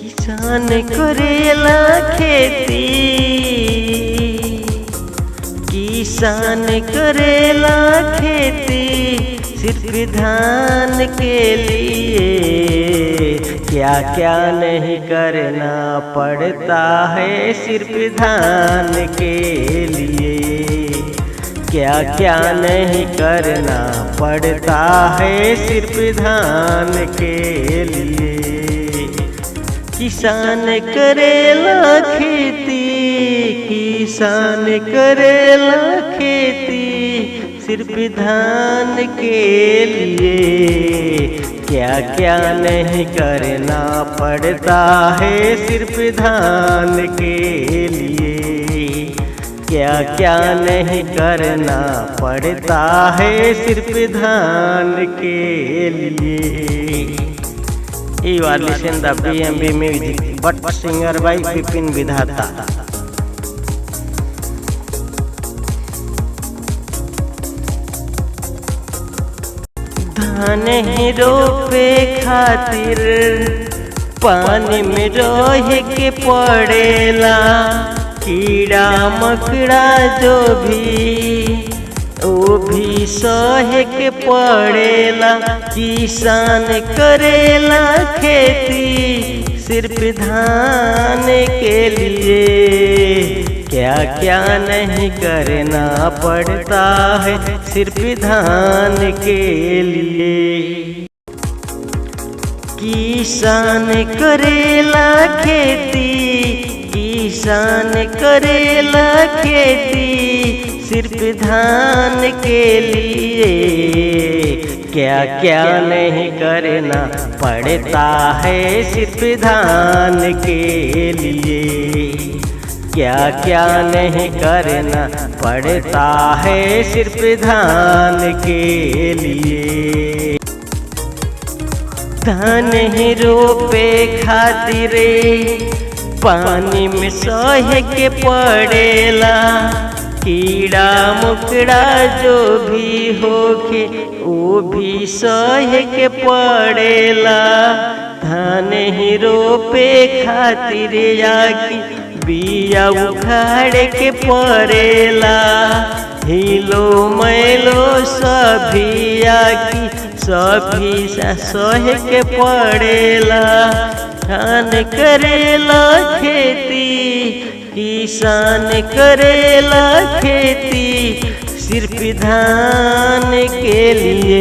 किसान करेला खेती, किसान करेला खेती सिर्फ धान के लिए। क्या क्या नहीं करना पड़ता है सिर्फ धान के लिए। क्या क्या नहीं करना पड़ता है सिर्फ धान के लिए। किसान करेला खेती, किसान करेला खेती सिर्फ धान के लिए। क्या क्या नहीं करना पड़ता है सिर्फ धान के लिए। क्या क्या नहीं करना पड़ता है सिर्फ धान के लिए। You are listening the BMB music, but singer by Bipin Vidhata. धान ही रोपे खातिर पानी में रह के पड़ेला। कीड़ा मकड़ा जो भी वो भी सहे के पड़ेला। किसान करेला खेती सिर्फ धान के लिए। क्या क्या नहीं करना पड़ता है सिर्फ धान के लिए। किसान करेला खेती, किसान करेला खेती सिर्फ धान के लिए। क्या क्या नहीं करना पड़ता है सिर्फ धान के लिए। क्या क्या नहीं करना पड़ता है सिर्फ धान के लिए। धान ही रोपे खातिर पानी में सहे के पड़ेला। कीड़ा मकड़ा जो भी होके वो भी सहे के पड़ेला। धान ही रोपे खातिर आकी बिया उखाड़ के पड़ेला। हिलो मैलो सभी आकी सभी सहे के पड़ेला। धान करेला खेती, किसान करेला खेती सिर्फ धान के लिए।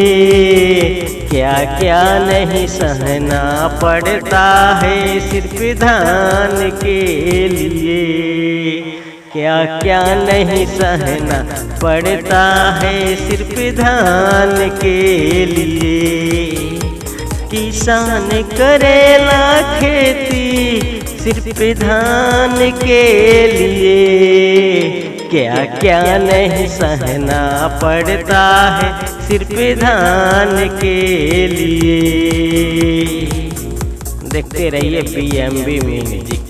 क्या क्या नहीं सहना पड़ता है सिर्फ धान के लिए। क्या क्या नहीं सहना पड़ता है सिर्फ धान के लिए। किसान करेला खेती सिर्फ धान के लिए। क्या क्या नहीं सहना पड़ता है सिर्फ धान के लिए। देखते रहिए BMB म्यूजिक।